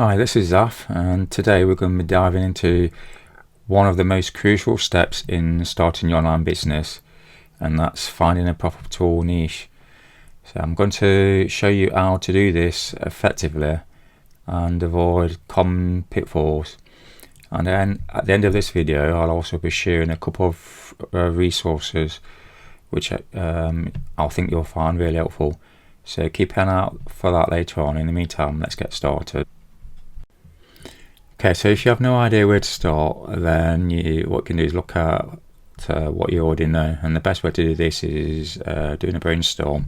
Hi, this is Zaf, and today we're going to be diving into one of the most crucial steps in starting your online business, and that's finding a profitable niche. So I'm going to show you how to do this effectively and avoid common pitfalls. And then at the end of this video, I'll also be sharing a couple of resources which I think you'll find really helpful. So keep an eye out for that later on. In the meantime, let's get started. Okay, so if you have no idea where to start, then what you can do is look at what you already know, and the best way to do this is doing a brainstorm.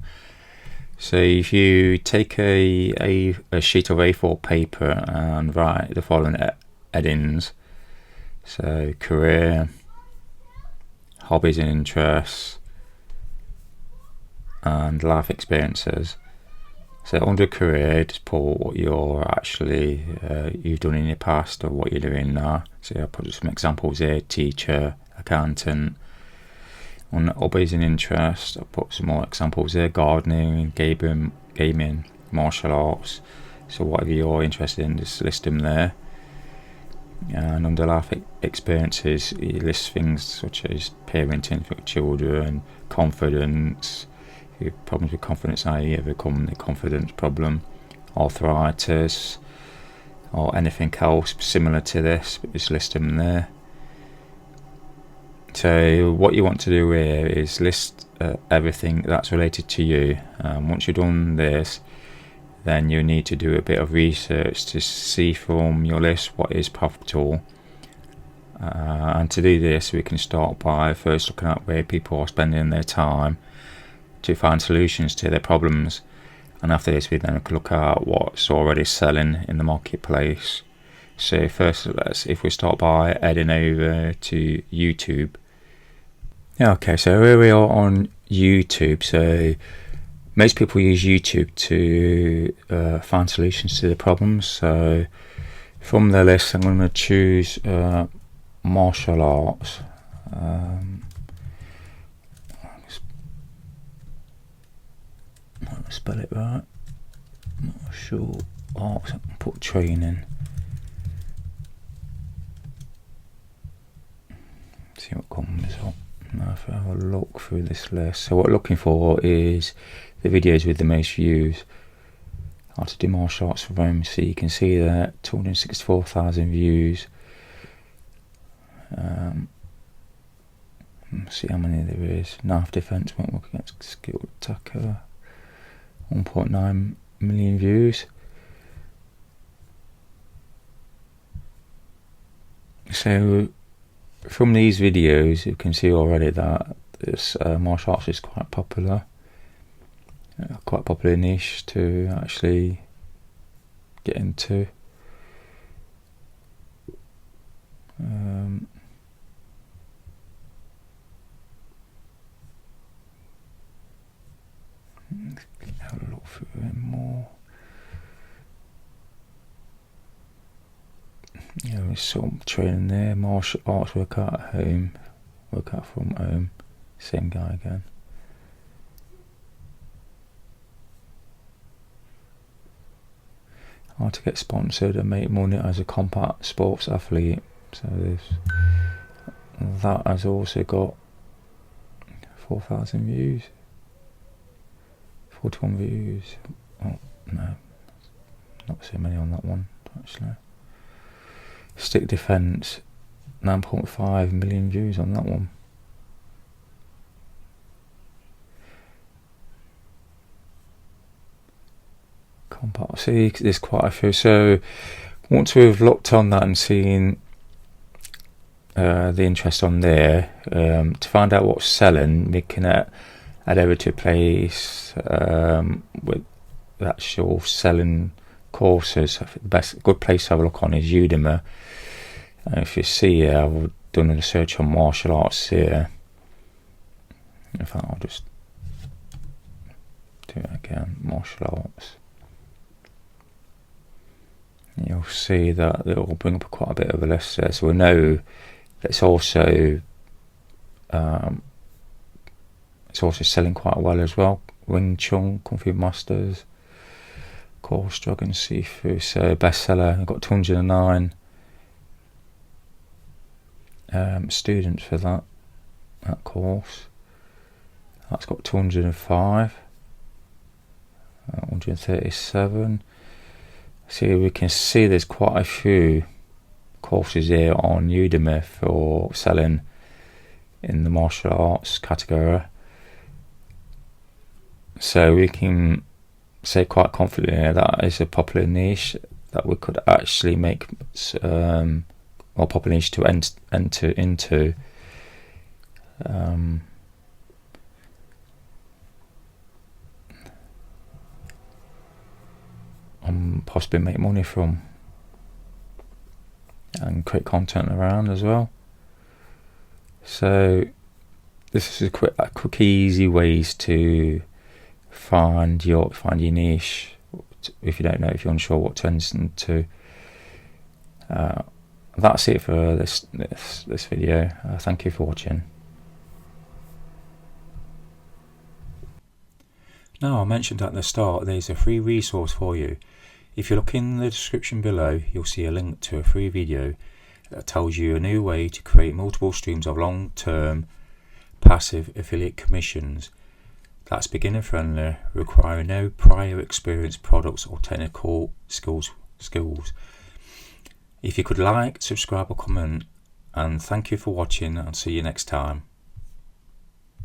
So if you take a sheet of A4 paper and write the following headings, so career, hobbies and interests, and life experiences. So under career, just put what you're actually you've done in your past or what you're doing now. So I'll put some examples here: teacher, accountant. On hobbies and interests, I'll put some more examples here: gardening, gaming, martial arts. So whatever you're interested in, just list them there. And under life experiences, you list things such as parenting for children, confidence. Problems with confidence, how you overcome the confidence problem, arthritis, or anything else similar to this, but just list them there. So what you want to do here is list everything that's related to you. Once you've done this, then you need to do a bit of research to see from your list what is profitable. And to do this, we can start by first looking at where people are spending their time to find solutions to their problems, and after this we then look at what's already selling in the marketplace. So first, if we start by heading over to YouTube. Okay, so here we are on YouTube. So most people use YouTube to find solutions to their problems. So from the list I'm going to choose martial arts. Spell it right, martial arts, put training, see what comes up. Now if I have a look through this list, so what we're looking for is the videos with the most views. How to do martial arts for them, so you can see that 264,000 views. See how many there is. Knife defense, won't work against skilled attacker, 1.9 million views. So from these videos you can see already that this martial arts is quite popular, quite a popular niche to actually get into. Have a look through it more. Yeah, there's some training there. Martial arts workout at home, workout from home. Same guy again. How to get sponsored and make money as a combat sports athlete. So that has also got 4,000 views. 41 views. Oh no, not so many on that one actually. Stick defense, 9.5 million views on that one. Combat, see, there's quite a few. So once we've looked on that and seen the interest on there, to find out what's selling, we can head over to a place with the actual selling courses. I think the good place to have a look on is Udemy. And if you see here, I've done a search on martial arts here. In fact, I'll just do it again, martial arts. And you'll see that it will bring up quite a bit of a list there. So we know that it's also selling quite well as well. Wing Chun, Kung Fu Masters, Course Drug and See-Through, so bestseller. I've got 209 students for that course. That's got 205, 137. See, we can see there's quite a few courses here on Udemy for selling in the martial arts category. So we can say quite confidently that is a popular niche that we could actually make more popular niche to enter into. And possibly make money from, and create content around as well. So this is a quick easy ways to find your niche if you don't know, if you're unsure what to enter into. That's it for this video. Thank you for watching. Now, I mentioned at the start there's a free resource for you. If you look in the description below, you'll see a link to a free video that tells you a new way to create multiple streams of long-term passive affiliate commissions that's beginner friendly, requiring no prior experience, products or technical skills. If you could like, subscribe or comment, and thank you for watching, and see you next time.